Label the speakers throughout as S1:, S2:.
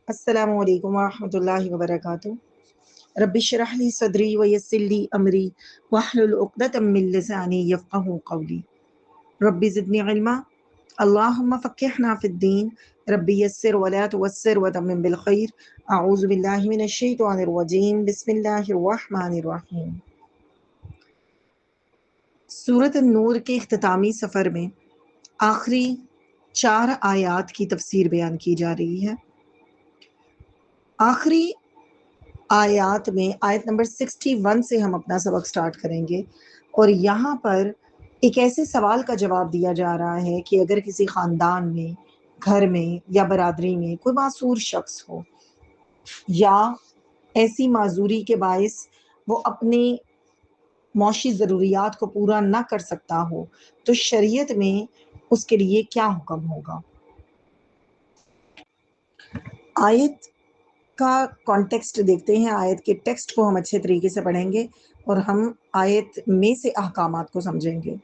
S1: السلام علیکم ورحمۃ اللہ وبرکاتہ۔ رب اشرح لی صدری ویسر لی امری واحلل عقدۃ من لسانی یفقہوا قولی۔ رب زدنی علما، اللہم فقہنا فی الدین، رب یسر ولا تعسر وتمم بالخیر۔ اعوذ باللہ من الشیطان الرجیم، بسم اللہ الرحمن الرحیم۔ سورۃ النور کے اختتامی سفر میں آخری 4 آیات کی تفسیر بیان کی جا رہی ہے۔ آخری آیات میں آیت نمبر 61 سے ہم اپنا سبق سٹارٹ کریں گے، اور یہاں پر ایک ایسے سوال کا جواب دیا جا رہا ہے کہ اگر کسی خاندان میں، گھر میں یا برادری میں کوئی معذور شخص ہو یا ایسی معذوری کے باعث وہ اپنی معاشی ضروریات کو پورا نہ کر سکتا ہو تو شریعت میں اس کے لیے کیا حکم ہوگا۔ آیت کا کانٹیکسٹ دیکھتے ہیں، آیت کے ٹیکسٹ کو ہم اچھے طریقے سے پڑھیں گے اور ہم آیت میں سے احکامات کو سمجھیں گے۔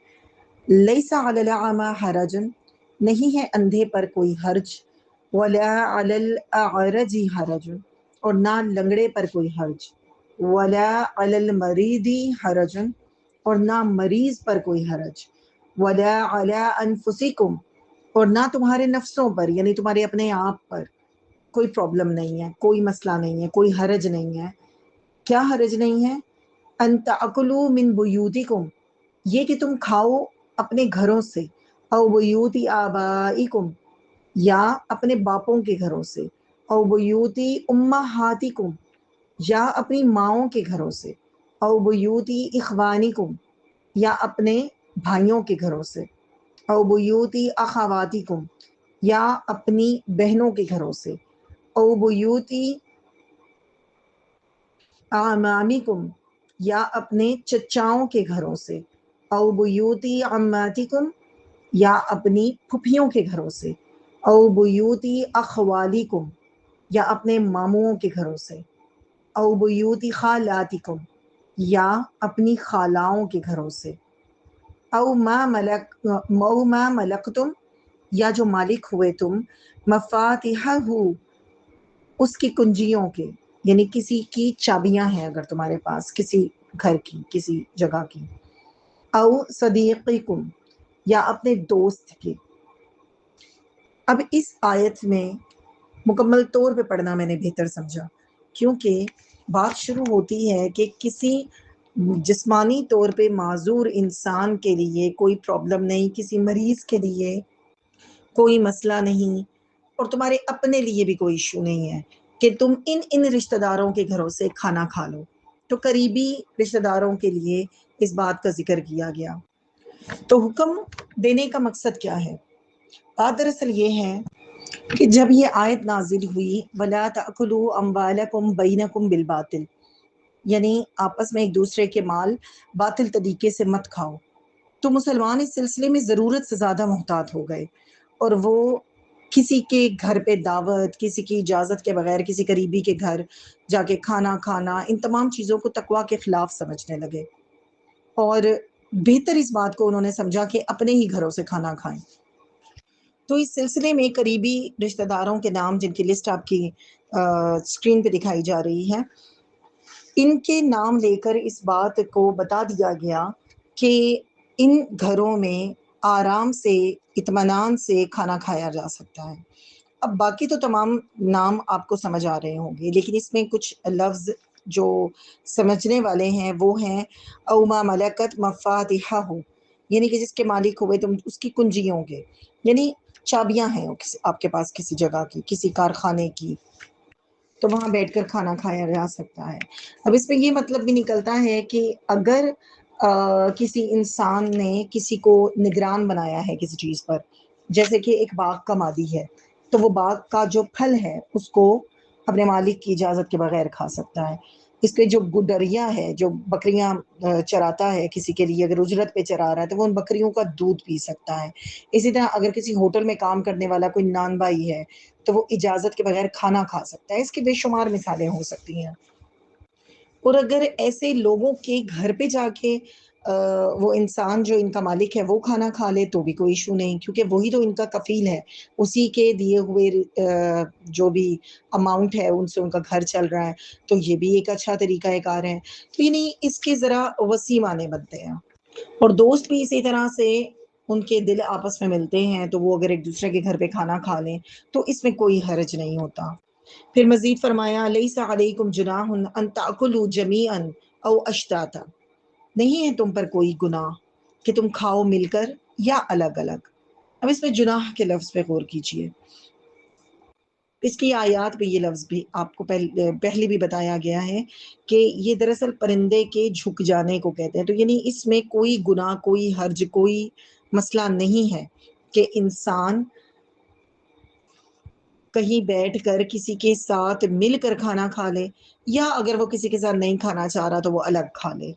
S1: لیس علی الاعمی حرج، نہیں ہے اندھے پر کوئی حرج، ولا علی الاعرج حرج، اور نہ لنگڑے پر کوئی حرج، ولا علی المریض حرج، اور نہ مریض پر کوئی حرج، ولا علی انفسکم، اور نہ تمہارے نفسوں پر یعنی تمہارے اپنے آپ پر کوئی پرابلم نہیں ہے، کوئی مسئلہ نہیں ہے، کوئی حرج نہیں ہے۔ کیا حرج نہیں ہے؟ ان تاکلوا من بیوتکم، یہ کہ تم کھاؤ اپنے گھروں سے، او بیوت آبائکم، یا اپنے باپوں کے گھروں سے، او بیوت امہاتکم، یا اپنی ماؤں کے گھروں سے، او بیوت اخوانکم، یا اپنے بھائیوں کے گھروں سے، او بیوت اخواتکم، یا اپنی بہنوں کے گھروں سے، او بیوتی اعمامکم، یا اپنے چچاؤں کے گھروں سے، او بیوتی عماتکم، یا اپنی پھپھیوں کے گھروں سے، او بیوتی اخوالکم، یا اپنے ماموں کے گھروں سے، او بیوتی خالاتکم، یا اپنی خالاؤں کے گھروں سے، او ما ملکتم، یا جو مالک ہوئے تم، مفاتحہ، اس کی کنجیوں کے، یعنی کسی کی چابیاں ہیں اگر تمہارے پاس کسی گھر کی، کسی جگہ کی، او صدیقکم، یا اپنے دوست کے۔ اب اس آیت میں مکمل طور پہ پڑھنا میں نے بہتر سمجھا، کیونکہ بات شروع ہوتی ہے کہ کسی جسمانی طور پہ معذور انسان کے لیے کوئی پرابلم نہیں، کسی مریض کے لیے کوئی مسئلہ نہیں، اور تمہارے اپنے لیے بھی کوئی ایشو نہیں ہے کہ تم ان رشتہ داروں کے گھروں سے کھانا کھا لو۔ تو قریبی رشتہ داروں کے لیے اس بات کا ذکر کیا گیا۔ تو حکم دینے کا مقصد کیا ہے؟ بات دراصل یہ ہے کہ جب یہ آیت نازل ہوئی وَلَا تَأْكُلُوا أَمْوَالَكُمْ بَيْنَكُمْ بِالْبَاطِلِ، یعنی آپس میں ایک دوسرے کے مال باطل طریقے سے مت کھاؤ، تو مسلمان اس سلسلے میں ضرورت سے زیادہ محتاط ہو گئے، اور وہ کسی کے گھر پہ دعوت، کسی کی اجازت کے بغیر کسی قریبی کے گھر جا کے کھانا کھانا، ان تمام چیزوں کو تقویٰ کے خلاف سمجھنے لگے، اور بہتر اس بات کو انہوں نے سمجھا کہ اپنے ہی گھروں سے کھانا کھائیں۔ تو اس سلسلے میں قریبی رشتہ داروں کے نام جن کی لسٹ آپ کی اسکرین پہ دکھائی جا رہی ہے، ان کے نام لے کر اس بات کو بتا دیا گیا کہ ان گھروں میں آرام سے، اطمینان سے کھانا کھایا جا سکتا ہے۔ اب باقی تو تمام نام آپ کو سمجھ آ رہے ہوں گے، لیکن اس میں کچھ لفظ جو سمجھنے والے ہیں وہ ہیں او ما ملکت مفاتحہ، یعنی کہ جس کے مالک ہوئے تم اس کی کنجیوں کے، یعنی چابیاں ہیں آپ کے پاس کسی جگہ کی، کسی کارخانے کی، تو وہاں بیٹھ کر کھانا کھایا جا سکتا ہے۔ اب اس میں یہ مطلب بھی نکلتا ہے کہ اگر کسی انسان نے کسی کو نگران بنایا ہے کسی چیز پر، جیسے کہ ایک باغ کا مادی ہے، تو وہ باغ کا جو پھل ہے اس کو اپنے مالک کی اجازت کے بغیر کھا سکتا ہے۔ اس کے جو گڈریا ہے، جو بکریاں چراتا ہے کسی کے لیے، اگر اجرت پہ چرا رہا ہے تو وہ ان بکریوں کا دودھ پی سکتا ہے۔ اسی طرح اگر کسی ہوٹل میں کام کرنے والا کوئی نان بھائی ہے تو وہ اجازت کے بغیر کھانا کھا سکتا ہے۔ اس کی بے شمار مثالیں ہو سکتی ہیں۔ اور اگر ایسے لوگوں کے گھر پہ جا کے وہ انسان جو ان کا مالک ہے وہ کھانا کھا لے تو بھی کوئی ایشو نہیں، کیونکہ وہی تو ان کا کفیل ہے، اسی کے دیے ہوئے جو بھی اماؤنٹ ہے ان سے ان کا گھر چل رہا ہے، تو یہ بھی ایک اچھا طریقہ کار ہے۔ تو یعنی اس کے ذرا وسیع معنی بنتے ہیں، اور دوست بھی اسی طرح سے ان کے دل آپس میں ملتے ہیں تو وہ اگر ایک دوسرے کے گھر پہ کھانا کھا لیں تو اس میں کوئی حرج نہیں ہوتا۔ پھر مزید فرمایا لیس علیکم جناح ان تاکلوا جمیعا او اشتاتا، نہیں ہے تم پر کوئی گناہ کہ تم کھاؤ مل کر یا الگ الگ۔ اب اس میں جناح کے لفظ پہ غور کیجئے، اس کی آیات پہ یہ لفظ بھی آپ کو پہلے بھی بتایا گیا ہے کہ یہ دراصل پرندے کے جھک جانے کو کہتے ہیں، تو یعنی اس میں کوئی گناہ، کوئی حرج، کوئی مسئلہ نہیں ہے کہ انسان کہیں بیٹھ کر کسی کے ساتھ مل کر کھانا کھا لے، یا اگر وہ کسی کے ساتھ نہیں کھانا چاہ رہا تو وہ الگ کھا لے۔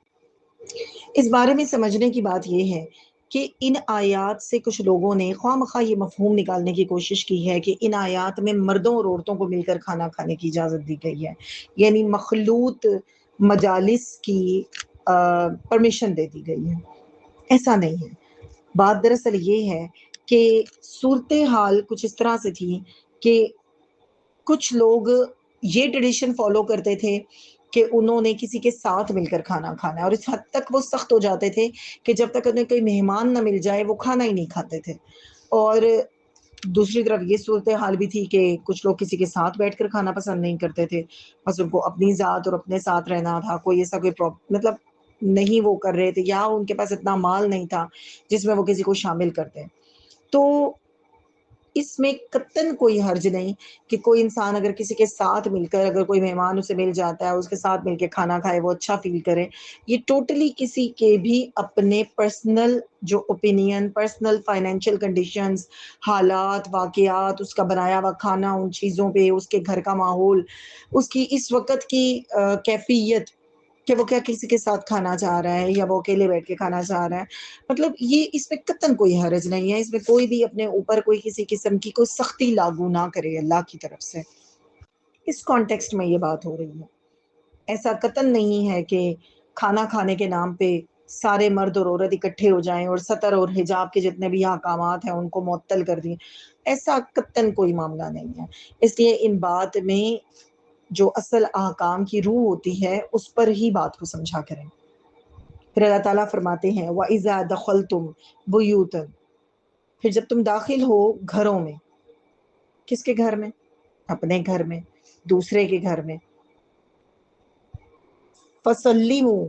S1: اس بارے میں سمجھنے کی بات یہ ہے کہ ان آیات سے کچھ لوگوں نے خواہ مخواہ یہ مفہوم نکالنے کی کوشش کی ہے کہ ان آیات میں مردوں اور عورتوں کو مل کر کھانا کھانے کی اجازت دی گئی ہے، یعنی مخلوط مجالس کی پرمیشن دے دی گئی ہے۔ ایسا نہیں ہے، بات دراصل یہ ہے کہ صورتحال کچھ اس طرح سے تھی کہ کچھ لوگ یہ ٹریڈیشن فالو کرتے تھے کہ انہوں نے کسی کے ساتھ مل کر کھانا کھانا ہے، اور اس حد تک وہ سخت ہو جاتے تھے کہ جب تک انہیں کوئی مہمان نہ مل جائے وہ کھانا ہی نہیں کھاتے تھے۔ اور دوسری طرف یہ صورتحال بھی تھی کہ کچھ لوگ کسی کے ساتھ بیٹھ کر کھانا پسند نہیں کرتے تھے، بس ان کو اپنی ذات اور اپنے ساتھ رہنا تھا، کوئی ایسا کوئی مطلب نہیں وہ کر رہے تھے، یا ان کے پاس اتنا مال نہیں تھا جس میں وہ کسی کو شامل کرتے۔ تو اس میں قطعاً کوئی حرج نہیں کہ کوئی انسان اگر کسی کے ساتھ مل کر، اگر کوئی مہمان اسے مل جاتا ہے اس کے ساتھ مل کے کھانا کھائے، وہ اچھا فیل کرے۔ یہ ٹوٹلی کسی کے بھی اپنے پرسنل جو اوپینین، پرسنل فائنینشیل کنڈیشنز، حالات، واقعات، اس کا بنایا ہوا کھانا، ان چیزوں پہ، اس کے گھر کا ماحول، اس کی اس وقت کی کیفیت کہ وہ کیا کسی کے ساتھ کھانا چاہ رہا ہے یا وہ اکیلے بیٹھ کے کھانا چاہ رہا ہے، مطلب یہ اس میں قطعاً کوئی حرج نہیں ہے، اس میں کوئی بھی اپنے اوپر کوئی کسی قسم کی کوئی سختی لاگو نہ کرے اللہ کی طرف سے۔ اس کانٹیکسٹ میں یہ بات ہو رہی ہے، ایسا قطعاً نہیں ہے کہ کھانا کھانے کے نام پہ سارے مرد اور عورت اکٹھے ہو جائیں اور سطر اور حجاب کے جتنے بھی احکامات ہیں ان کو معطل کر دیں، ایسا قطعاً کوئی معاملہ نہیں ہے۔ اس لیے ان بات میں جو اصل احکام کی روح ہوتی ہے اس پر ہی بات کو سمجھا کریں۔ پھر اللہ تعالیٰ فرماتے ہیں وَإِذَا دَخَلْتُمْ بُيُوتًا، پھر جب تم داخل ہو گھروں میں، کس کے گھر میں؟ اپنے گھر میں، دوسرے کے گھر میں، فَسَلِّمُوا،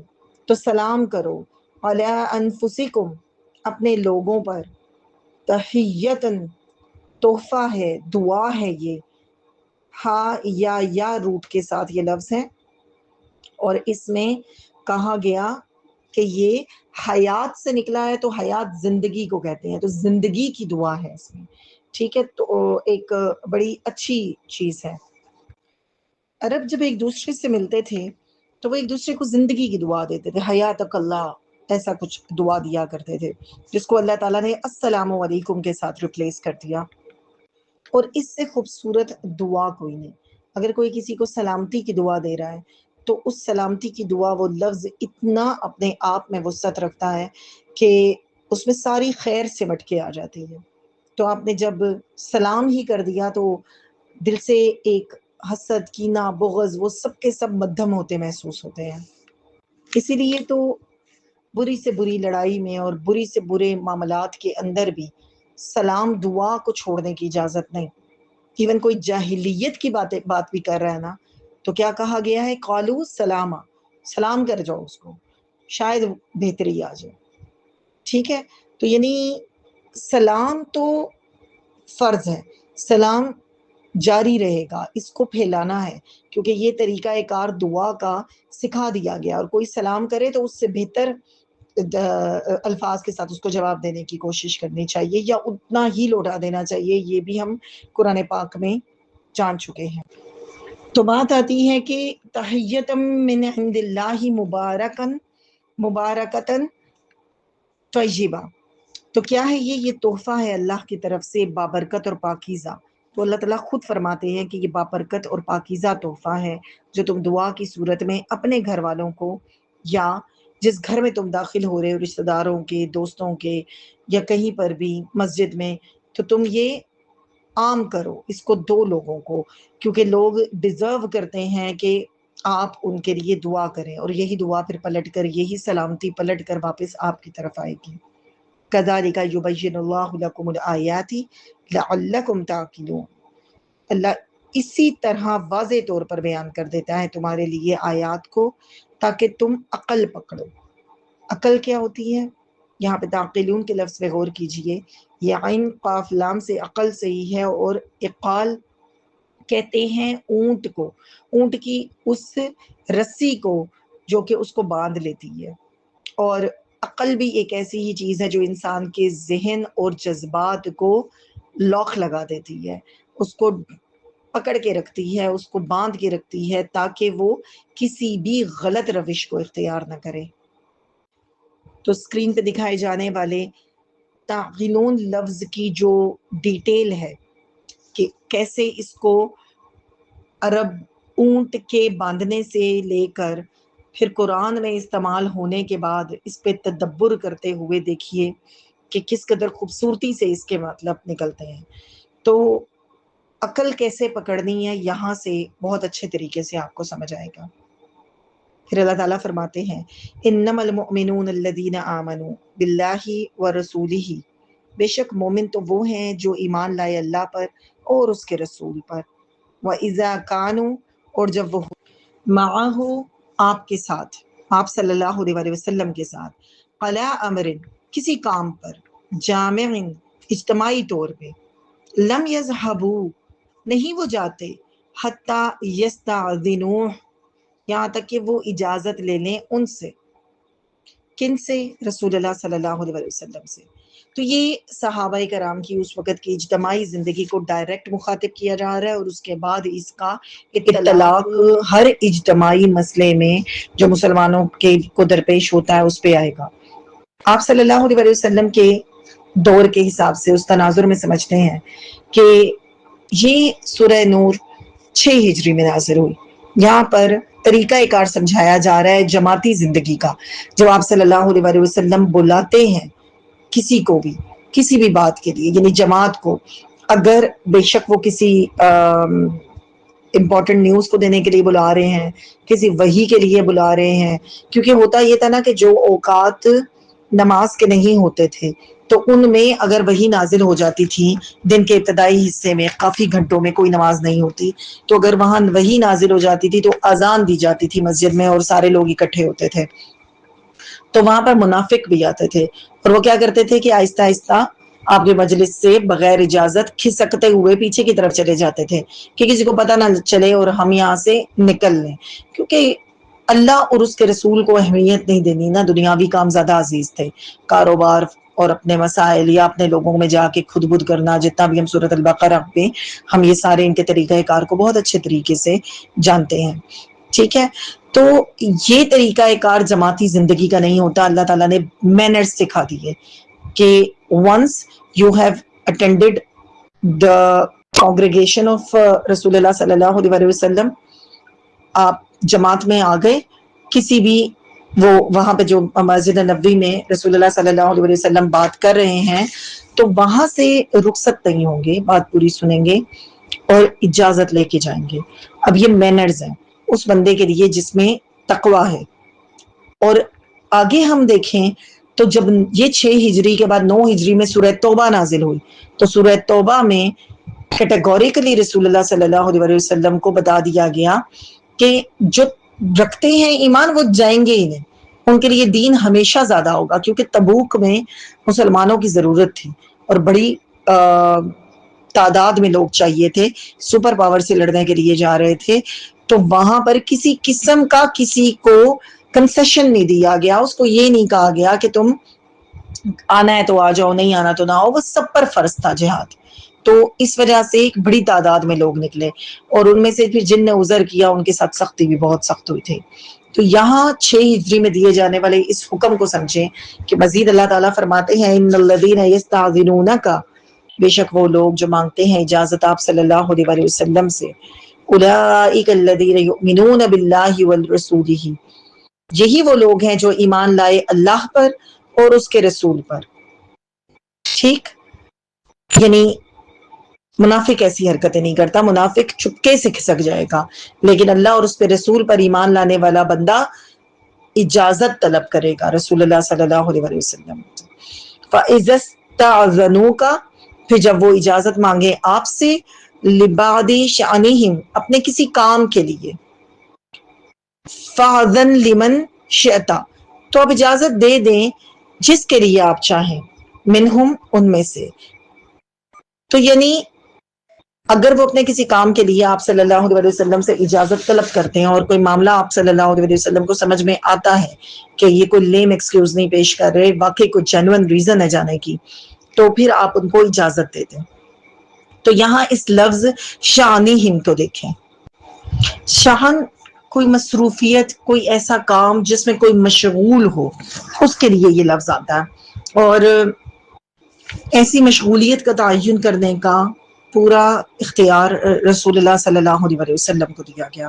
S1: تو سلام کرو، عَلَىٰ أَنفُسِكُمْ، اپنے لوگوں پر، تحیّتاً، تحفہ ہے، دعا ہے، یہ ہا یا روٹ کے ساتھ یہ لفظ ہے، اور اس میں کہا گیا کہ یہ حیات سے نکلا ہے، تو حیات زندگی کو کہتے ہیں، تو زندگی کی دعا ہے اس میں، ٹھیک ہے؟ تو ایک بڑی اچھی چیز ہے۔ عرب جب ایک دوسرے سے ملتے تھے تو وہ ایک دوسرے کو زندگی کی دعا دیتے تھے، حیاتک اللہ، ایسا کچھ دعا دیا کرتے تھے، جس کو اللہ تعالیٰ نے السلام علیکم کے ساتھ ریپلیس کر دیا۔ اور اس سے خوبصورت دعا کوئی نہیں، اگر کوئی کسی کو سلامتی کی دعا دے رہا ہے تو اس سلامتی کی دعا، وہ لفظ اتنا اپنے آپ میں وسعت رکھتا ہے کہ اس میں ساری خیر سمٹ کے آ جاتی ہے۔ تو آپ نے جب سلام ہی کر دیا تو دل سے ایک حسد، کینہ، بغض، وہ سب کے سب مدھم ہوتے محسوس ہوتے ہیں۔ اسی لیے تو بری سے بری لڑائی میں اور بری سے برے معاملات کے اندر بھی سلام دعا کو چھوڑنے کی اجازت نہیں۔ ایون کوئی جاہلیت کی بات بھی کر رہا ہے نا، تو کیا کہا گیا ہے؟ قالو سلاما، سلام کر جاؤ اس کو، شاید بہتری آ جائے، ٹھیک ہے؟ تو یعنی سلام تو فرض ہے، سلام جاری رہے گا، اس کو پھیلانا ہے، کیونکہ یہ طریقہ کار دعا کا سکھا دیا گیا، اور کوئی سلام کرے تو اس سے بہتر الفاظ کے ساتھ اس کو جواب دینے کی کوشش کرنی چاہیے، یا اتنا ہی لوٹا دینا چاہیے، یہ بھی ہم قرآن پاک میں جان چکے ہیں۔ تو بات آتی ہے کہ تحیّۃ من عند اللہ مبارکتاً طیبہ، تو کیا ہے یہ تحفہ ہے اللہ کی طرف سے بابرکت اور پاکیزہ۔ تو اللہ تعالیٰ خود فرماتے ہیں کہ یہ بابرکت اور پاکیزہ تحفہ ہے جو تم دعا کی صورت میں اپنے گھر والوں کو یا جس گھر میں تم داخل ہو رہے ہو رشتہ داروں کے، دوستوں کے یا کہیں پر بھی مسجد میں، تو تم یہ عام کرو اس کو 2 لوگوں کو، کیونکہ لوگ ڈیزرو کرتے ہیں کہ آپ ان کے لیے دعا کریں، اور یہی دعا پھر پلٹ کر، یہی سلامتی پلٹ کر واپس آپ کی طرف آئے گی۔ كَذَلِكَ يُبَيِّنُ اللَّهُ لَكُمُ الْآيَاتِ لَعَلَّكُمْ تَعْقِلُونَ، اللہ اسی طرح واضح طور پر بیان کر دیتا ہے تمہارے لیے آیات کو تاکہ تم عقل پکڑو۔ عقل کیا ہوتی ہے؟ یہاں پہ تعقلون کے لفظ پہ غور کیجئے، یہ عین قاف لام سے عقل سے ہی ہے، اور اقال کہتے ہیں اونٹ کو، اونٹ کی اس رسی کو جو کہ اس کو باندھ لیتی ہے۔ اور عقل بھی ایک ایسی ہی چیز ہے جو انسان کے ذہن اور جذبات کو لاک لگا دیتی ہے، اس کو پکڑ کے رکھتی ہے، اس کو باندھ کے رکھتی ہے تاکہ وہ کسی بھی غلط روش کو اختیار نہ کرے۔ تو اسکرین پہ دکھائے جانے والے تعقلون لفظ کی جو ڈیٹیل ہے کہ کیسے اس کو عرب اونٹ کے باندھنے سے لے کر پھر قرآن میں استعمال ہونے کے بعد اس پہ تدبر کرتے ہوئے دیکھیے کہ کس قدر خوبصورتی سے اس کے مطلب نکلتے ہیں۔ تو عقل کیسے پکڑنی ہے یہاں سے بہت اچھے طریقے سے آپ کو سمجھ آئے گا۔ پھر اللہ تعالیٰ فرماتے ہیں انما المؤمنون الذین آمنوا باللہ ورسولہ، بے شک مومن تو وہ ہیں جو ایمان لائے اللہ پر اور اس کے رسول پر، وَإِذَا كَانُوا، اور جب وہ معاہو آپ کے ساتھ، آپ صلی اللہ علیہ وسلم کے ساتھ، علی امر کسی کام پر، جامع اجتماعی طور پہ، لم یذہبوا نہیں وہ جاتے، حتی یستأذنوہ یہاں تک کہ وہ اجازت لے لیں ان سے، کن سے؟ رسول اللہ صلی اللہ علیہ وسلم سے۔ تو یہ صحابہ کرام کی اس وقت کی اجتماعی زندگی کو ڈائریکٹ مخاطب کیا جا رہا ہے، اور اس کے بعد اس کا اطلاق ہر اجتماعی مسئلے میں جو مسلمانوں کے کو درپیش ہوتا ہے اس پہ آئے گا۔ آپ صلی اللہ علیہ وسلم کے دور کے حساب سے اس تناظر میں سمجھتے ہیں کہ یہ سورہ نور 6 ہجری میں نازل ہوئی۔ یہاں پر طریقہ کار سمجھایا جا رہا ہے جماعتی زندگی کا، جب آپ صلی اللہ علیہ وسلم بلاتے ہیں کسی کو بھی کسی بھی بات کے لیے، یعنی جماعت کو، اگر بے شک وہ کسی امپورٹنٹ نیوز کو دینے کے لیے بلا رہے ہیں، کسی وحی کے لیے بلا رہے ہیں، کیونکہ ہوتا یہ تھا نا کہ جو اوقات نماز کے نہیں ہوتے تھے تو ان میں اگر وحی نازل ہو جاتی تھی دن کے ابتدائی حصے میں، کافی گھنٹوں میں کوئی نماز نہیں ہوتی، تو اگر وہاں وحی نازل ہو جاتی تھی تو اذان دی جاتی تھی مسجد میں اور سارے لوگ اکٹھے ہوتے تھے، تو وہاں پر منافق بھی آتے تھے، اور وہ کیا کرتے تھے کہ آہستہ آہستہ آپ کے مجلس سے بغیر اجازت کھسکتے ہوئے پیچھے کی طرف چلے جاتے تھے کہ کسی کو پتہ نہ چلے اور ہم یہاں سے نکل لیں، کیونکہ اللہ اور اس کے رسول کو اہمیت نہیں دینی نا، دنیاوی کام زیادہ عزیز تھے، کاروبار اور اپنے مسائل یا اپنے لوگوں میں جا کے خود بدھ کرنا، جتنا بھی ہم سورۃ البقرہ پہ ہم یہ سارے ان کے طریقہ کار کو بہت اچھے طریقے سے جانتے ہیں، ٹھیک ہے۔ تو یہ طریقہ کار جماعتی زندگی کا نہیں ہوتا، اللہ تعالیٰ نے مینرز سکھا دیے کہ once you have attended the congregation of رسول اللہ صلی اللہ علیہ وسلم، آپ جماعت میں آ گئے، کسی بھی وہ وہاں پہ جو مسجد نبوی میں رسول اللہ صلی اللہ علیہ وسلم بات کر رہے ہیں تو وہاں سے رخصت نہیں ہوں گے، بات پوری سنیں گے اور اجازت لے کے جائیں گے۔ اب یہ مینرز ہیں اس بندے کے لیے جس میں تقوی ہے۔ اور آگے ہم دیکھیں تو جب یہ 6 ہجری کے بعد 9 ہجری میں سورہ توبہ نازل ہوئی، تو سورہ توبہ میں کیٹیگوریکلی رسول اللہ صلی اللہ علیہ وسلم کو بتا دیا گیا کہ جو رکھتے ہیں ایمان وہ جائیں گے ہی نہیں، ان کے لیے دین ہمیشہ زیادہ ہوگا، کیونکہ تبوک میں مسلمانوں کی ضرورت تھی اور بڑی تعداد میں لوگ چاہیے تھے، سپر پاور سے لڑنے کے لیے جا رہے تھے، تو وہاں پر کسی قسم کا کسی کو کنسیشن نہیں دیا گیا، اس کو یہ نہیں کہا گیا کہ تم آنا ہے تو آ جاؤ، نہیں آنا تو نہ آؤ، وہ سب پر فرض تھا جہاد۔ تو اس وجہ سے ایک بڑی تعداد میں لوگ نکلے، اور ان میں سے پھر جن نے عذر کیا ان کے ساتھ سختی بھی بہت سخت ہوئی تھی۔ تو یہاں 6 ہجری میں دیے جانے والے اس حکم کو سمجھیں کہ مزید اللہ تعالیٰ فرماتے ہیں ان الذین یستأذنونک، بے شک وہ لوگ جو مانگتے ہیں اجازت آپ صلی اللہ علیہ وسلم سے، اولئک الذین یؤمنون باللہ ورسولہ، یہی وہ لوگ ہیں جو ایمان لائے اللہ پر اور اس کے رسول پر. ٹھیک، یعنی منافق ایسی حرکتیں نہیں کرتا، منافق چپکے سے کھسک جائے گا، لیکن اللہ اور اس پہ رسول پر ایمان لانے والا بندہ اجازت طلب کرے گا رسول اللہ صلی اللہ علیہ وسلم. فَإِذَا اسْتَأْذَنُوكَ، پھر جب وہ اجازت مانگے آپ سے، لِبَعْضِ شَأْنِهِمْ، اپنے کسی کام کے لیے، فَأْذَنْ لِمَنْ شِئْتَ، تو آپ اجازت دے دیں جس کے لیے آپ چاہیں، منہم، ان میں سے. تو یعنی اگر وہ اپنے کسی کام کے لیے آپ صلی اللہ علیہ وسلم سے اجازت طلب کرتے ہیں اور کوئی معاملہ آپ صلی اللہ علیہ وسلم کو سمجھ میں آتا ہے کہ یہ کوئی لیم ایکسکیوز نہیں پیش کر رہے، واقعی کوئی جینوئن ریزن ہے جانے کی، تو پھر آپ ان کو اجازت دے دیں. تو یہاں اس لفظ شانہم کو دیکھیں، شہن کوئی مصروفیت، کوئی ایسا کام جس میں کوئی مشغول ہو، اس کے لیے یہ لفظ آتا ہے. اور ایسی مشغولیت کا تعین کرنے کا پورا اختیار رسول اللہ صلی اللہ علیہ وسلم کو دیا گیا.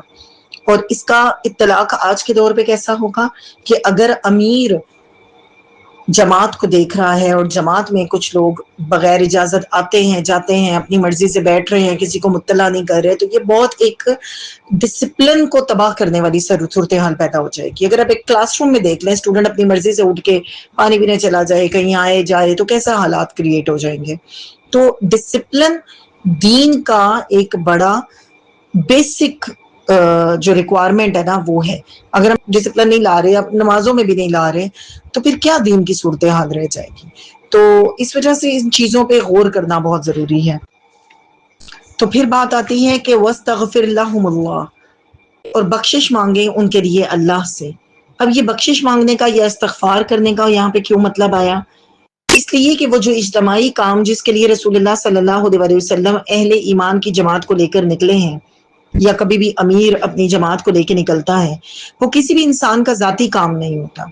S1: اور اس کا اطلاق آج کے دور پہ کیسا ہوگا کہ اگر امیر جماعت کو دیکھ رہا ہے اور جماعت میں کچھ لوگ بغیر اجازت آتے ہیں جاتے ہیں، اپنی مرضی سے بیٹھ رہے ہیں، کسی کو مطلع نہیں کر رہے، تو یہ بہت ایک ڈسپلن کو تباہ کرنے والی صورتحال پیدا ہو جائے گی. اگر آپ ایک کلاس روم میں دیکھ لیں، اسٹوڈنٹ اپنی مرضی سے اٹھ کے پانی پینے چلا جائے، کہیں آئے جائے، تو کیسا حالات کریٹ ہو جائیں گے. تو ڈسپلن دین کا ایک بڑا بیسک جو ریکوائرمنٹ ہے نا وہ ہے. اگر ہم ڈسپلن نہیں لا رہے، اب نمازوں میں بھی نہیں لا رہے، تو پھر کیا دین کی صورتحال رہ جائے گی. تو اس وجہ سے ان چیزوں پہ غور کرنا بہت ضروری ہے. تو پھر بات آتی ہے کہ وَاسْتَغْفِرْ لَهُمُ اللَّهُ، اور بخشش مانگے ان کے لیے اللہ سے. اب یہ بخشش مانگنے کا یا استغفار کرنے کا یہاں پہ کیوں مطلب آیا؟ اس لیے کہ وہ جو اجتماعی کام جس کے لیے رسول اللہ صلی اللہ علیہ وسلم اہل ایمان کی جماعت کو لے کر نکلے ہیں، یا کبھی بھی امیر اپنی جماعت کو لے کے نکلتا ہے، وہ کسی بھی انسان کا ذاتی کام نہیں ہوتا،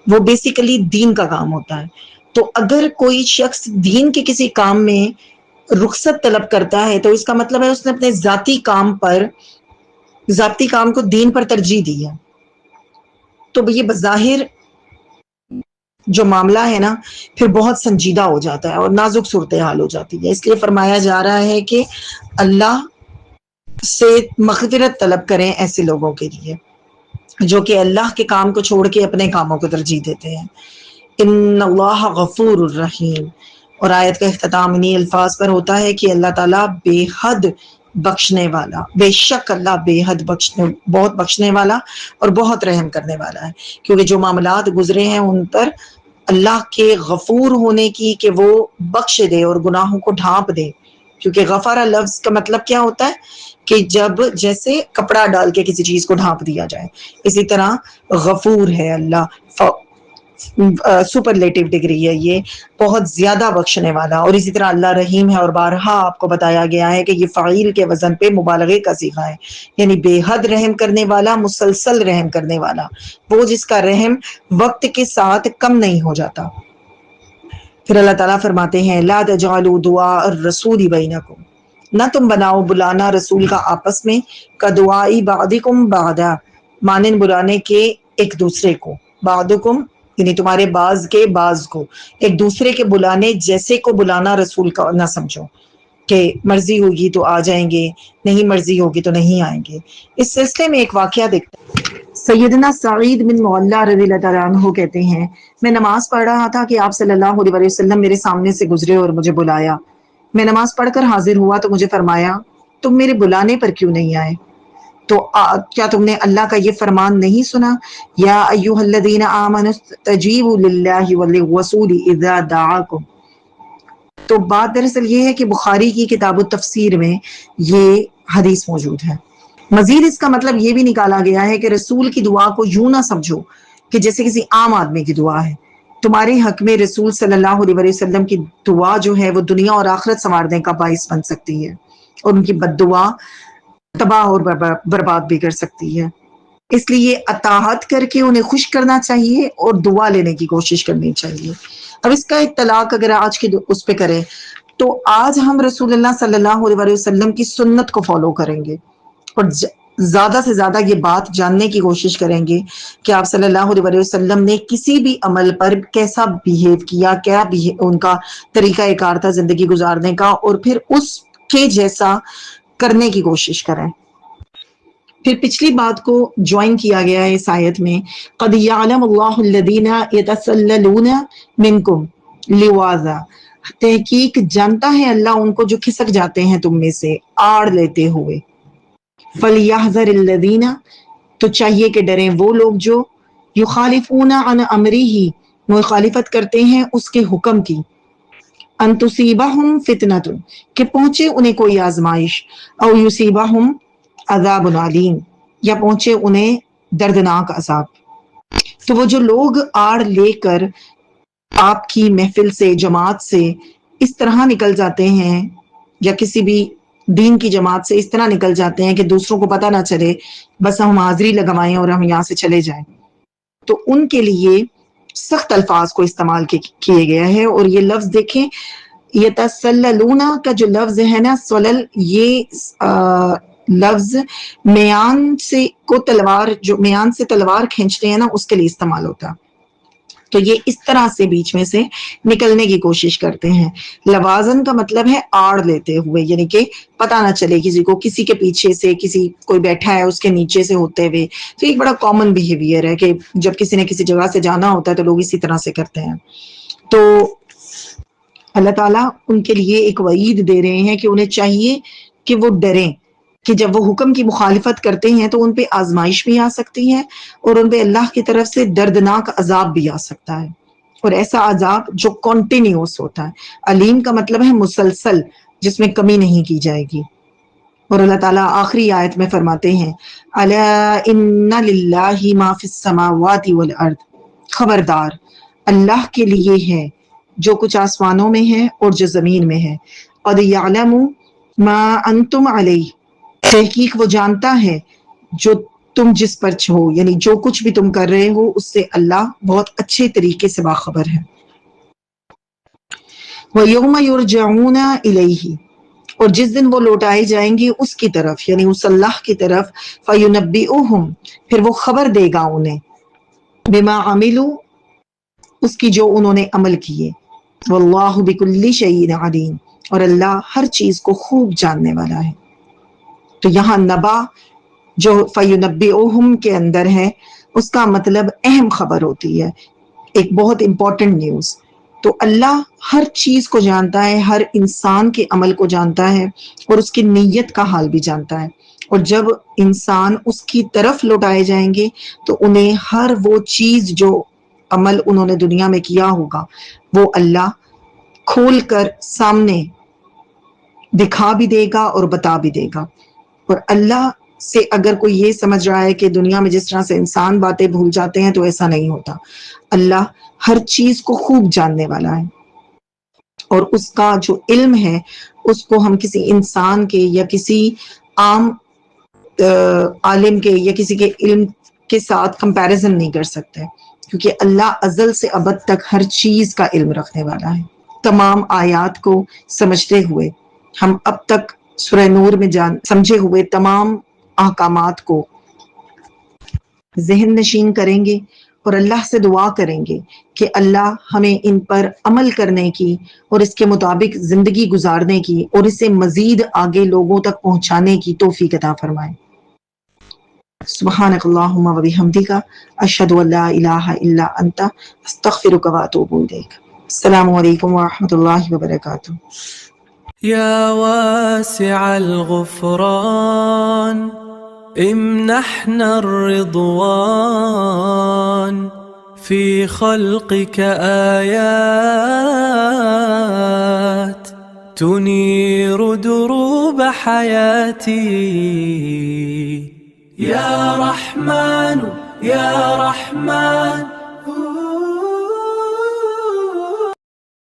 S1: وہ بیسیکلی دین کا کام ہوتا ہے. تو اگر کوئی شخص دین کے کسی کام میں رخصت طلب کرتا ہے تو اس کا مطلب ہے اس نے اپنے ذاتی کام کو دین پر ترجیح دی ہے. تو یہ بظاہر جو معاملہ ہے نا پھر بہت سنجیدہ ہو جاتا ہے اور نازک صورتحال ہو جاتی ہے. اس لیے فرمایا جا رہا ہے کہ اللہ سے مغفرت طلب کریں ایسے لوگوں کے لیے جو کہ اللہ کے کام کو چھوڑ کے اپنے کاموں کو ترجیح دیتے ہیں. ان اللہ غفور الرحیم. اور آیت کا اختتام انہی الفاظ پر ہوتا ہے کہ اللہ تعالیٰ بے حد بخشنے والا، بے شک اللہ بے حد بہت بخشنے والا اور بہت رحم کرنے والا ہے. کیونکہ جو معاملات گزرے ہیں ان پر اللہ کے غفور ہونے کی، کہ وہ بخش دے اور گناہوں کو ڈھانپ دے. کیونکہ غفارہ لفظ کا مطلب کیا ہوتا ہے کہ جب جیسے کپڑا ڈال کے کسی چیز کو ڈھانپ دیا جائے، اسی طرح غفور ہے اللہ، سپرلیٹو ڈگری ہے یہ، بہت زیادہ بخشنے والا. اور اسی طرح اللہ رحیم ہے، اور بارہا آپ کو بتایا گیا ہے کہ یہ فعیل کے وزن پہ مبالغے کا صیغہ ہے، یعنی بے حد رحم کرنے والا، مسلسل رحم کرنے والا، وہ جس کا رحم وقت کے ساتھ کم نہیں ہو جاتا. پھر اللہ تعالیٰ فرماتے ہیں لا تجعلوا دعاء الرسول بینکم، نہ تم بناؤ بلانا رسول کا آپس میں، کدعائی بعضکم بعضا، مانند بلانے کے ایک دوسرے کو، بعضکم یعنی تمہارے بعض کے بعض کو، ایک دوسرے کے بلانے جیسے کو بلانا رسول کا نہ سمجھو کہ مرضی ہوگی تو آ جائیں گے، نہیں مرضی ہوگی تو نہیں آئیں گے. اس سلسلے میں ایک واقعہ دیکھتے ہیں. سیدنا سعید بن معلیٰ رضی اللہ تعالیٰ عنہ کہتے ہیں میں نماز پڑھ رہا تھا کہ آپ صلی اللہ علیہ وسلم میرے سامنے سے گزرے اور مجھے بلایا. میں نماز پڑھ کر حاضر ہوا تو مجھے فرمایا تم میرے بلانے پر کیوں نہیں آئے؟ تو کیا تم نے اللہ کا یہ فرمان نہیں سنا، یا ایھا الذین آمنوا استجیبوا للہ وللرسول اذا دعاکم؟ تو بات دراصل یہ ہے کہ بخاری کی کتاب التفسیر میں یہ حدیث موجود ہے. مزید اس کا مطلب یہ بھی نکالا گیا ہے کہ رسول کی دعا کو یوں نہ سمجھو کہ جیسے کسی عام آدمی کی دعا ہے. تمہارے حق میں رسول صلی اللہ علیہ وسلم کی دعا جو ہے وہ دنیا اور آخرت سنوارنے کا باعث بن سکتی ہے، اور ان کی بد دعا تباہ اور برباد بھی کر سکتی ہے. اس لیے اطاعت کر کے انہیں خوش کرنا چاہیے اور دعا لینے کی کوشش کرنی چاہیے. اب اس کا اطلاق اگر آج کی اس پہ کریں تو آج ہم رسول اللہ صلی اللہ علیہ وسلم کی سنت کو فالو کریں گے، اور زیادہ سے زیادہ یہ بات جاننے کی کوشش کریں گے کہ آپ صلی اللہ علیہ وسلم نے کسی بھی عمل پر کیسا بیہیو کیا، کیا ان کا طریقہ کار تھا زندگی گزارنے کا، اور پھر اس کے جیسا کرنے کی کوشش کریں۔ پھر پچھلی بات کو جوائن کیا گیا ہے اس آیت میں، قد یعلم اللہ الذین یتسللون منکم لواذا، تحقیق جانتا ہے اللہ ان کو جو کھسک جاتے ہیں تم میں سے آڑ لیتے ہوئے۔ فَلْيَحْذَرِ الَّذِينَ، تو چاہیے کہ ڈریں وہ لوگ جو یخالفون عن امرہ، مخالفت کرتے ہیں اس کے حکم کی، ان تصیبہم فتنۃ، کہ پہنچے انہیں کوئی آزمائش، او یصیبہم عذاب علیم، یا پہنچے انہیں دردناک عذاب۔ تو وہ جو لوگ آڑ لے کر آپ کی محفل سے، جماعت سے اس طرح نکل جاتے ہیں، یا کسی بھی دین کی جماعت سے اس طرح نکل جاتے ہیں کہ دوسروں کو پتہ نہ چلے، بس ہم حاضری لگوائیں اور ہم یہاں سے چلے جائیں، تو ان کے لیے سخت الفاظ کو استعمال کیے گیا ہے۔ اور یہ لفظ دیکھیں، یتسللون کا جو لفظ ہے نا، سلل، یہ لفظ میان سے کو تلوار، جو میان سے تلوار کھینچتے ہیں نا، اس کے لیے استعمال ہوتا ہے۔ تو یہ اس طرح سے بیچ میں سے نکلنے کی کوشش کرتے ہیں۔ لوازن کا مطلب ہے آڑ لیتے ہوئے، یعنی کہ پتہ نہ چلے کسی کو، کسی کے پیچھے سے، کسی کوئی بیٹھا ہے اس کے نیچے سے ہوتے ہوئے۔ تو ایک بڑا کامن بیہیویئر ہے کہ جب کسی نے کسی جگہ سے جانا ہوتا ہے تو لوگ اسی طرح سے کرتے ہیں۔ تو اللہ تعالیٰ ان کے لیے ایک وعید دے رہے ہیں کہ انہیں چاہیے کہ وہ ڈریں کہ جب وہ حکم کی مخالفت کرتے ہیں تو ان پہ آزمائش بھی آ سکتی ہے، اور ان پہ اللہ کی طرف سے دردناک عذاب بھی آ سکتا ہے، اور ایسا عذاب جو کنٹینیوس ہوتا ہے۔ علیم کا مطلب ہے مسلسل، جس میں کمی نہیں کی جائے گی۔ اور اللہ تعالیٰ آخری آیت میں فرماتے ہیں، الا ان للہ ما فی السماوات والارض، خبردار اللہ کے لیے ہے جو کچھ آسمانوں میں ہے اور جو زمین میں ہے۔ قد یعلم ما انتم علیہ، تحقیق وہ جانتا ہے جو تم جس پر ہو، یعنی جو کچھ بھی تم کر رہے ہو اس سے اللہ بہت اچھے طریقے سے باخبر ہے۔ وَيَوْمَ يُرْجَعُونَ إِلَيْهِ، اور جس دن وہ لوٹائے جائیں گے اس کی طرف، یعنی اس اللہ کی طرف، فَيُنَبِّئُهُم، پھر وہ خبر دے گا انہیں، بِمَا عَمِلُوا، اس کی جو انہوں نے عمل کیے، وَاللَّهُ بِكُلِّ شَيْءٍ عَلِيمٌ، اور اللہ ہر چیز کو خوب جاننے والا ہے۔ تو یہاں نبا جو فَيُنَبِّئُهُم کے اندر ہے، اس کا مطلب اہم خبر ہوتی ہے، ایک بہت امپورٹنٹ نیوز۔ تو اللہ ہر چیز کو جانتا ہے، ہر انسان کے عمل کو جانتا ہے، اور اس کی نیت کا حال بھی جانتا ہے۔ اور جب انسان اس کی طرف لوٹائے جائیں گے تو انہیں ہر وہ چیز جو عمل انہوں نے دنیا میں کیا ہوگا وہ اللہ کھول کر سامنے دکھا بھی دے گا اور بتا بھی دے گا۔ اور اللہ سے اگر کوئی یہ سمجھ رہا ہے کہ دنیا میں جس طرح سے انسان باتیں بھول جاتے ہیں، تو ایسا نہیں ہوتا۔ اللہ ہر چیز کو خوب جاننے والا ہے، اور اس کا جو علم ہے اس کو ہم کسی انسان کے یا کسی عام عالم کے یا کسی کے علم کے ساتھ کمپیریزن نہیں کر سکتے، کیونکہ اللہ ازل سے ابد تک ہر چیز کا علم رکھنے والا ہے۔ تمام آیات کو سمجھتے ہوئے ہم اب تک سورہ نور میں سمجھے ہوئے تمام احکامات کو ذہن نشین کریں گے، اور اللہ سے دعا کریں گے کہ اللہ ہمیں ان پر عمل کرنے کی اور اس کے مطابق زندگی گزارنے کی اور اسے مزید آگے لوگوں تک پہنچانے کی توفیق عطا فرمائے۔ سبحانک اللہم و بحمدک، اشہد ان لا الہ الا انت، استغفرک و اتوب الیک۔ السلام علیکم ورحمۃ اللہ وبرکاتہ۔
S2: يا واسع الغفران امنحنا الرضوان في خلقك آيات تنير دروب حياتي يا رحمن يا رحمن